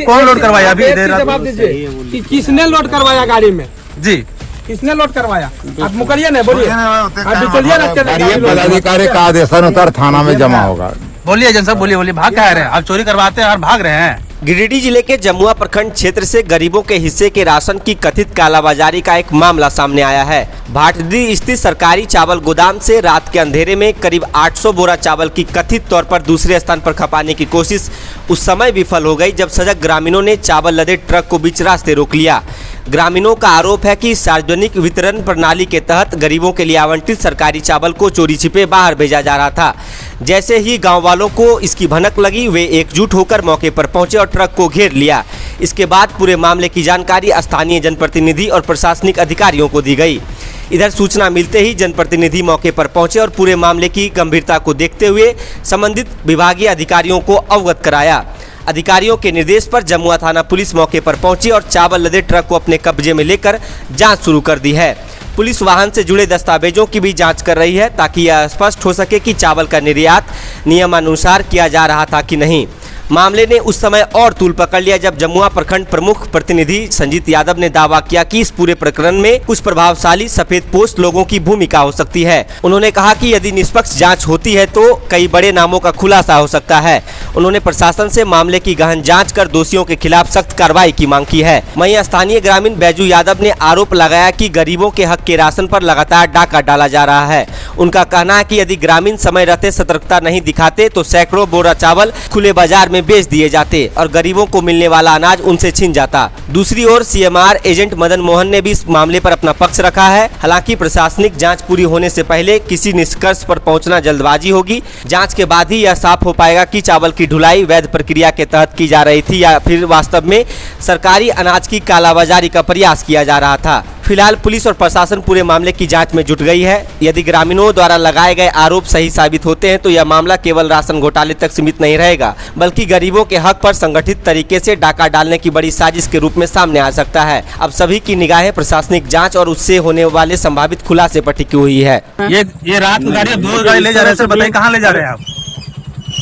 कौन लोड करवाया? अभी जवाब दीजिए कि किसने लोड करवाया गाड़ी में? जी किसने लोड करवाया? आप मुकरिए ना, बोलिए। आप निकलिए ना, पदाधिकारी का आदेशानुसार थाना में जमा होगा। बोलिए एजेंट साहब, बोलिए भाग क्या रहे हैं आप? चोरी करवाते हैं और भाग रहे हैं। गिरिडीह जिले के जमुआ प्रखंड क्षेत्र से गरीबों के हिस्से के राशन की कथित कालाबाजारी का एक मामला सामने आया है। भाटडी स्थित सरकारी चावल गोदाम से रात के अंधेरे में करीब 800 बोरा चावल की कथित तौर पर दूसरे स्थान पर खपाने की कोशिश उस समय विफल हो गई जब सजग ग्रामीणों ने चावल लदे ट्रक को बीच रास्ते रोक लिया। ग्रामीणों का आरोप है कि सार्वजनिक वितरण प्रणाली के तहत गरीबों के लिए आवंटित सरकारी चावल को चोरी छिपे बाहर भेजा जा रहा था। जैसे ही गांव वालों को इसकी भनक लगी, वे एकजुट होकर मौके पर पहुंचे और ट्रक को घेर लिया। इसके बाद पूरे मामले की जानकारी स्थानीय जनप्रतिनिधि और प्रशासनिक अधिकारियों को दी गई। इधर सूचना मिलते ही जनप्रतिनिधि मौके पर पहुंचे और पूरे मामले की गंभीरता को देखते हुए संबंधित विभागीय अधिकारियों को अवगत कराया। अधिकारियों के निर्देश पर जमुआ थाना पुलिस मौके पर पहुंची और चावल लदे ट्रक को अपने कब्जे में लेकर जांच शुरू कर दी है। पुलिस वाहन से जुड़े दस्तावेजों की भी जांच कर रही है ताकि यह स्पष्ट हो सके कि चावल का निर्यात नियमानुसार किया जा रहा था कि नहीं। मामले ने उस समय और तूल पकड़ लिया जब जमुआ प्रखंड प्रमुख प्रतिनिधि संजीत यादव ने दावा किया कि इस पूरे प्रकरण में कुछ प्रभावशाली सफेद पोस्ट लोगों की भूमिका हो सकती है। उन्होंने कहा कि यदि निष्पक्ष जांच होती है तो कई बड़े नामों का खुलासा हो सकता है। उन्होंने प्रशासन से मामले की गहन जांच कर दोषियों के खिलाफ सख्त कार्रवाई की मांग की है। वहीं स्थानीय ग्रामीण बैजू यादव ने आरोप लगाया कि गरीबों के हक के राशन पर लगातार डाका डाला जा रहा है। उनका कहना है कि यदि ग्रामीण समय रहते सतर्कता नहीं दिखाते तो सैकड़ों बोरा चावल खुले बाजार में बेच दिए जाते और गरीबों को मिलने वाला अनाज उनसे छीन जाता। दूसरी ओर सीएमआर एजेंट मदन मोहन ने भी इस मामले पर अपना पक्ष रखा है। हालांकि प्रशासनिक जांच पूरी होने से पहले किसी निष्कर्ष पर पहुंचना जल्दबाजी होगी। जांच के बाद ही यह साफ हो पाएगा कि चावल की ढुलाई वैध प्रक्रिया के तहत की जा रही थी या फिर वास्तव में सरकारी अनाज की कालाबाजारी का प्रयास किया जा रहा था। फिलहाल पुलिस और प्रशासन पूरे मामले की जांच में जुट गई है। यदि ग्रामीणों द्वारा लगाए गए आरोप सही साबित होते हैं तो यह मामला केवल राशन घोटाले तक सीमित नहीं रहेगा, बल्कि गरीबों के हक पर संगठित तरीके से डाका डालने की बड़ी साजिश के रूप में सामने आ सकता है। अब सभी की निगाहें प्रशासनिक जांच और उससे होने वाले संभावित खुलासे पर टिकी हुई है। ये रात की गाड़ी, 2 गाड़ी ले जा रहे हैं सर, बताइए कहाँ ले जा रहे हैं आप?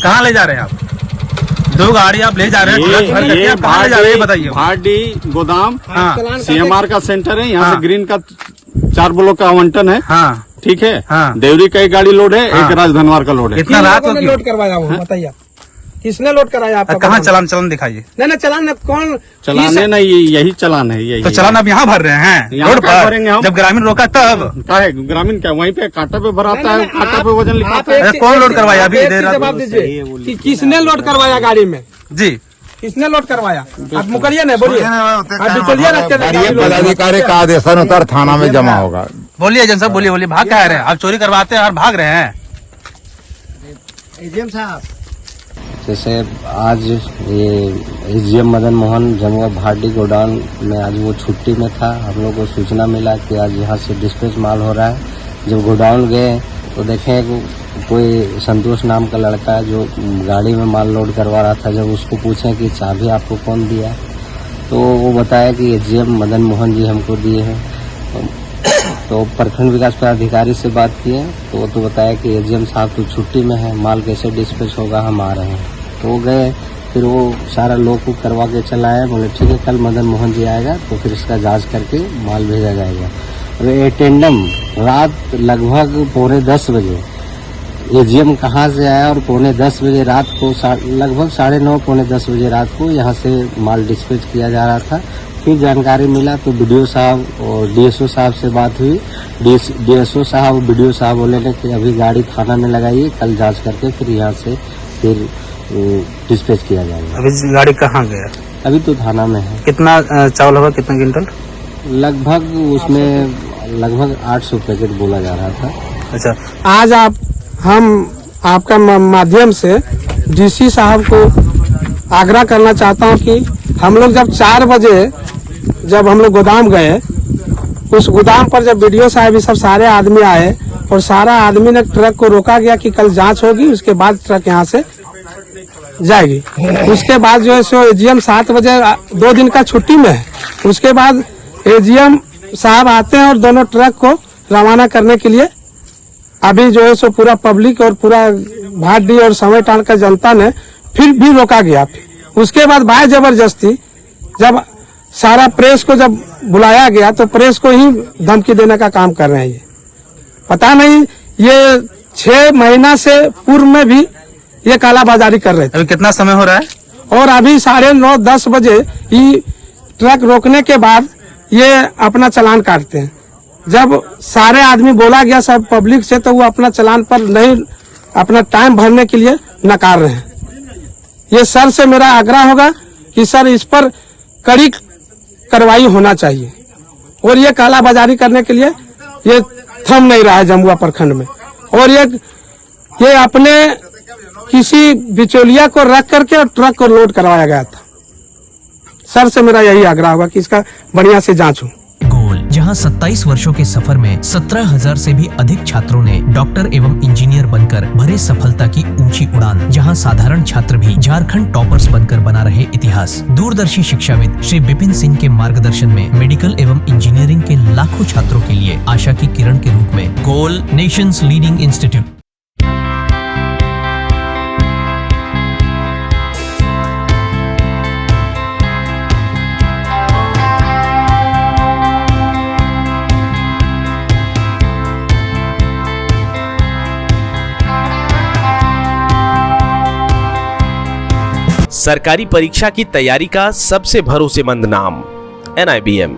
कहाँ ले जा रहे हैं आप? 2 गाड़ी आप ले जा रहे हैं, कहाँ ले जा रहे हैं बताइए? भाटडी गोदाम हाँ। सीएमआर का सेंटर है, यहाँ से ग्रीन का 4 ब्लॉक का आवंटन है। हाँ ठीक है। हाँ। देवरी का 1 गाड़ी लोड है, हाँ। 1 राजधनवार का लोड है। इतना रात को लोड करवाया वो बताइए, किसने लोड कराया आपका? कहाँ चलान दिखाइए। नहीं चलान कौन? चलाने नहीं, यही चलान है, यही तो चलान आप यहाँ भर रहे हैं रोड पर? जब ग्रामीण रोका तब क्या है? ग्रामीण क्या वहीं पे कांटा पे भराता है, कांटा पे वजन लिखाता है। कौन लोड करवाया? अभी जवाब दीजिए कि किसने लोड करवाया गाड़ी में? जी किसने लोड करवाया? आप मुकरिए ना, बोलिए। आप निकलिए ना, पदाधिकारी का आदेशानुसार थाना में जमा होगा। बोलिए एजेंट साहब, बोलिए भाग क्या रहे हैं आप? चोरी करवाते हैं और भाग रहे हैं। एजेंट साहब, जैसे आज ये एजीएम मदन मोहन जमुआ भाटडी गोडाउन में आज वो छुट्टी में था। हम लोग को सूचना मिला कि आज यहाँ से डिस्पैच माल हो रहा है। जब गोडाउन गए तो देखें कोई संतोष नाम का लड़का जो गाड़ी में माल लोड करवा रहा था। जब उसको पूछे कि चाबी आपको कौन दिया तो वो बताया कि एजीएम मदन मोहन जी हमको दिए हैं। तो प्रखंड विकास पदाधिकारी से बात किए तो वो तो बताया कि एजीएम साहब तो छुट्टी में है, माल कैसे डिस्पैच होगा, हम आ रहे हैं। तो वो गए, फिर वो सारा लोग को करवा के चलाया। बोले ठीक है, कल मदन मोहन जी आएगा तो फिर इसका जांच करके माल भेजा जाएगा। और एटेंडम रात लगभग 9:45 बजे एजीएम कहाँ से आया और 9:45 बजे रात को लगभग 9:30 पौने 10 बजे रात को यहाँ से माल डिस्पैच किया जा रहा था। फिर जानकारी मिला तो बीडीओ साहब और डीएसओ साहब से बात हुई। डीएसओ साहब और बीडीओ साहब बोले कि अभी गाड़ी थाना में लगाइए, कल जांच करके फिर यहाँ से फिर डिस्पैच किया जाएगा। अभी गाड़ी कहाँ गया? अभी तो थाना में है। कितना चावल होगा, कितना क्विंटल? लगभग उसमें लगभग 800 पैकेट बोला जा रहा था। अच्छा, आज हम आपका माध्यम से डीसी साहब को आग्रह करना चाहता हूं कि हम लोग जब 4 बजे जब हम लोग गोदाम गए, उस गोदाम पर जब बीडीओ साहब सब सारे आदमी आए और सारा आदमी ने ट्रक को रोका गया कि कल जांच होगी, उसके बाद ट्रक यहाँ से जाएगी। उसके बाद जो है सो एजीएम 7 बजे 2 दिन का छुट्टी में है। उसके बाद एजीएम साहब आते हैं और दोनों ट्रक को रवाना करने के लिए अभी जो है सो पूरा पब्लिक और पूरा भाटडी और समय टाल का जनता ने फिर भी रोका गया। उसके बाद भाई जबरदस्ती जब सारा प्रेस को जब बुलाया गया तो प्रेस को ही धमकी देने का काम कर रहे हैं। ये पता नहीं, ये 6 महीना से पूर्व में भी ये कालाबाजारी कर रहे थे। अभी कितना समय हो रहा है? और अभी 9:30-10 बजे ये ट्रक रोकने के बाद ये अपना चालान काटते हैं। जब सारे आदमी बोला गया सब पब्लिक से तो वो अपना चालान पर नहीं, अपना टाइम भरने के लिए नकार रहे हैं। ये सर से मेरा आग्रह होगा कि सर इस पर कड़ी कार्रवाई होना चाहिए। और ये कालाबाजारी करने के लिए ये थम नहीं रहा है जमुआ प्रखंड में। और ये अपने किसी बिचौलिया को रख करके और ट्रक को लोड करवाया गया था। सर से मेरा यही आग्रह होगा कि इसका बढ़िया से जांच हो। गोल, जहां 27 वर्षों के सफर में 17,000 से भी अधिक छात्रों ने डॉक्टर एवं इंजीनियर बनकर भरे सफलता की ऊंची उड़ान, जहां साधारण छात्र भी झारखंड टॉपर्स बनकर बना रहे इतिहास। दूरदर्शी शिक्षाविद श्री विपिन सिंह के मार्गदर्शन में मेडिकल एवं इंजीनियरिंग के लाखों छात्रों के लिए आशा की किरण के रूप में गोल, नेशंस लीडिंग इंस्टीट्यूट। सरकारी परीक्षा की तैयारी का सबसे भरोसेमंद नाम NIBM।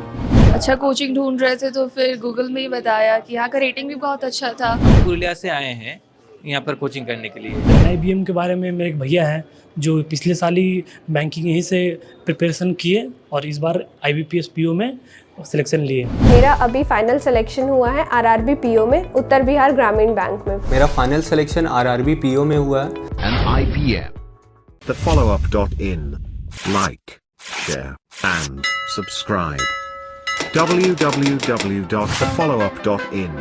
अच्छा कोचिंग ढूंढ रहे थे तो फिर गूगल में ही बताया कि यहाँ का रेटिंग भी बहुत अच्छा था। पुरुलिया से आए हैं यहाँ पर कोचिंग करने के लिए। NIBM के बारे में मेरे एक भैया हैं जो पिछले साल ही बैंकिंग यहीं से प्रिपरेशन किए और इस बार IBPS PO में सिलेक्शन लिए। मेरा अभी फाइनल सिलेक्शन हुआ है RRB PO में, उत्तर बिहार ग्रामीण बैंक में। मेरा फाइनल सिलेक्शन RRB PO में हुआ है। NIBM, thefollowup.in. Like, share and subscribe. www.thefollowup.in